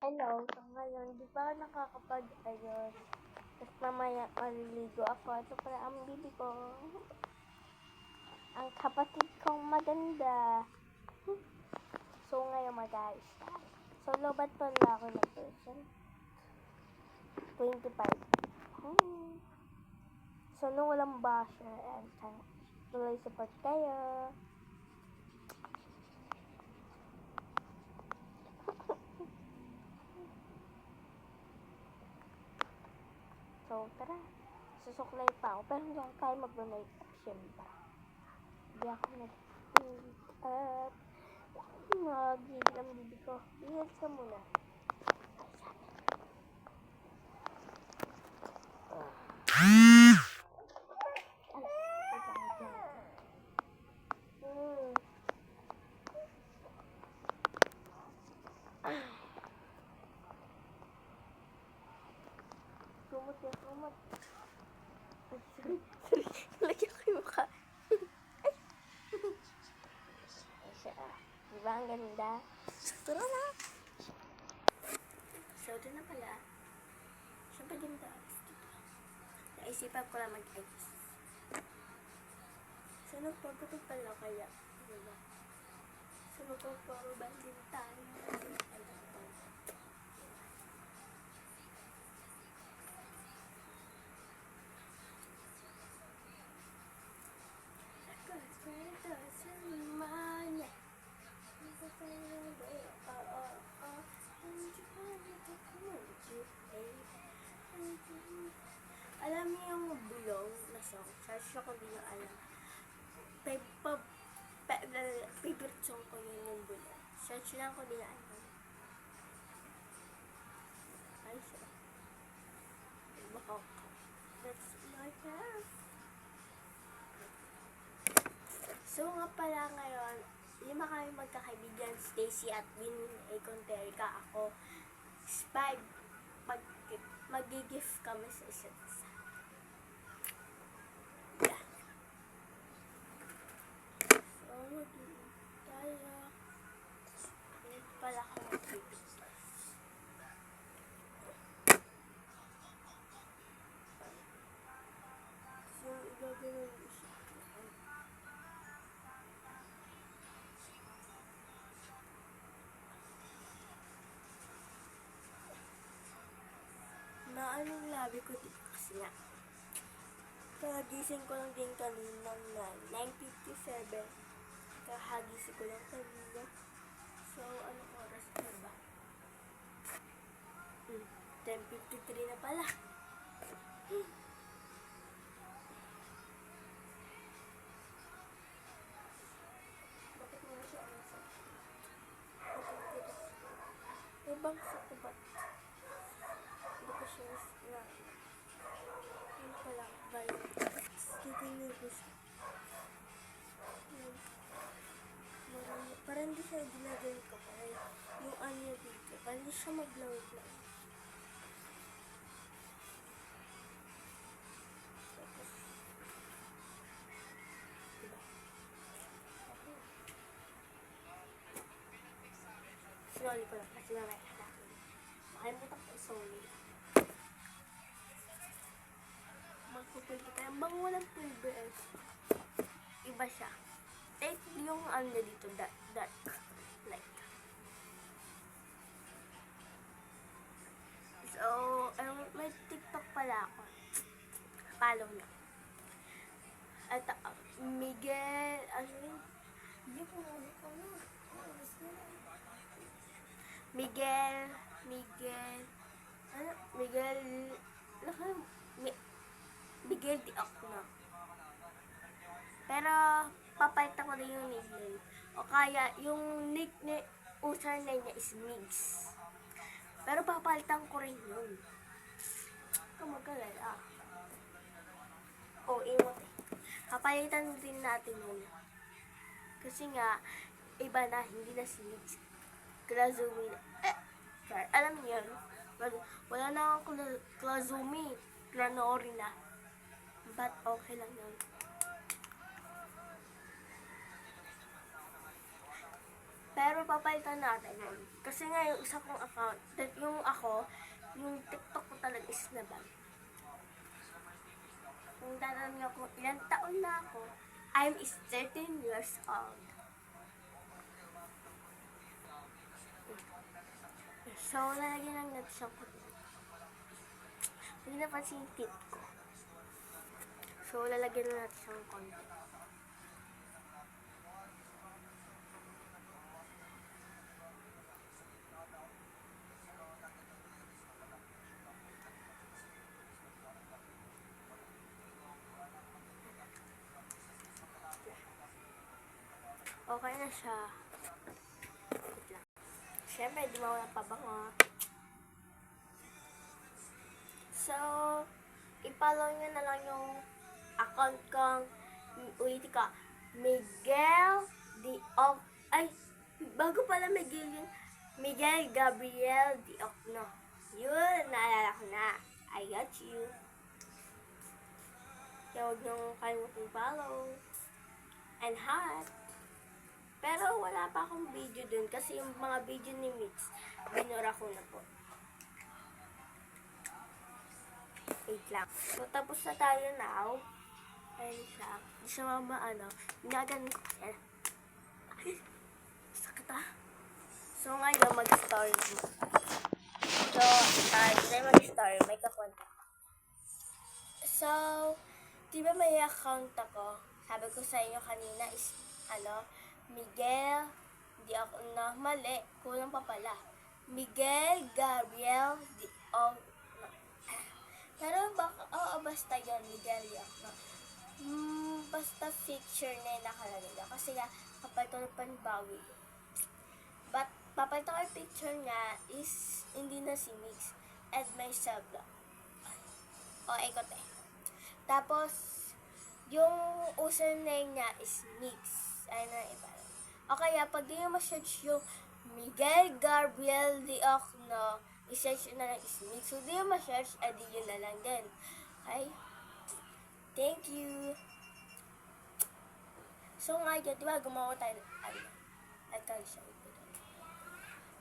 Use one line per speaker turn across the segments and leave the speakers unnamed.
Hello, so ngayon, di ba nakakapag-ayos? Tapos mamaya maliligo ako. Ito pala ang bibi ko. Ang kapatid kong maganda. So ngayon mag-ayos tayo. So lobat pala ako na person. 25. So nung walang basher and tuloy support kayo. So, tara. Susuklay pa ako. Pero hindi ako kaya mag-make-up, syempre. Hindi ako nag-make-up. Mag-gigil ang bibi ko. Iyan ka muna. Sumot yan, sumot. Lagyan ko yung mukha. Diba ang ganda? Tara na! So, ito na pala. Siyempre ganda. Naisipan ko lang mag-ayos. So, nagpapatid pala kaya. Diba? So, magpapabal din tayo. Alam niyo yung bulong na song? Search ako din yung alam. Favorite song ko yun yung bulong. Search lang ko din yung alam. Ay, siya. Baka that's my life. So nga pala ngayon, 5 kami magkakaibigan, Stacy at Win Conterica. Ako, 5. Mag-gift kami sa isa't isa. Yeah. So, mag-gift tayo. Ito pala ako mag-gift. So, gagawin ko siya. Anong labi ko dito kasi nga kagising ko lang din kanina na 9:57 kahagising ko lang kanina. So anong oras na ba? 10:53 na pala. Bakit mo na siya oras? May bangsa ko ba? Hindi ko siya na yun pala balik. Titignan ko siya. Parang hindi siya ginagawin ko pa. Yung anya dito. Parang hindi siya maglawag lang. Sorry ko lang kasi mamaya hanapin. Makalimutan ko sorry. Magpupulpo tayo. Bang walang pulbers. Iba siya. Take yung ano dito. Dark. Light. So, may TikTok pala ako. Follow na. At Miguel, ano yun? Miguel Di Ocno. Pero, papalitan ko na yung nickname. O kaya, yung username niya is Migs. Pero papalitan ko rin yun. Kamagalala. Ingot eh. Papalitan din natin yun. Kasi nga, iba na, hindi na si Migs. Klazumi na. Alam niyo yun? Wala na akong Klazumi. Granori na. But okay lang yun. Pero papalitan natin yun. Kasi nga yung isa kong account, yung TikTok ko talaga is nabag. Kung tatanong niyo kung ilang taon na ako, I'm is 13 years old. So, lalagyan lang natin siyang content. Hindi napansin yung tip ko. So, lalagyan na natin siyang content. Okay na siya. Wait lang. Siyempre, di mawala pabango. So, i-follow nyo na lang yung account kong, ulitin ko, Miguel Diok, ay, bago pala Miguel yung, Miguel Gabriel Diokno. Yun, naalala ko na. I got you. Kaya huwag nyo kalimutang follow. And heart. Pero wala pa akong video dun kasi yung mga video ni Mix, binura ko na po. Wait lang. So, tapos na tayo now. Ayun siya. Hindi siya ginaganon ko. Sakit ah. So, ngayon mag-story mo. So, tayo mag-story. May kakwenta. So, di ba may account ako? Sabi ko sa inyo kanina is, Miguel, di ako na mali, kulang pa pala. Miguel Gabriel Diokno. Pero baka, basta yun, Miguel Diokno. Basta picture na yung nakalagay na. Kasi nga, kapag panbawi. But, papalito ko yung picture niya is, hindi na si Mix. And myself lang. Ikot eh. Tapos, yung username niya is Mix. Ayun na iba. O kaya, pag di nyo ma-search yung Miguel Gabriel Diokno, i-search na lang is Mix. So, di nyo ma-search, edi yun na lang din. Okay? Thank you. So, ngayon, di ba gumawa tayo ng icon siya.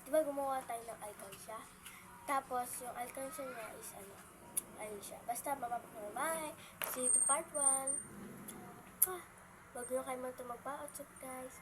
Di ba gumawa tayo ng icon siya? Tapos, yung icon siya niya is ayun siya. Basta, bye. See you to part 1. Wag nyo kayo magpa-outside, guys.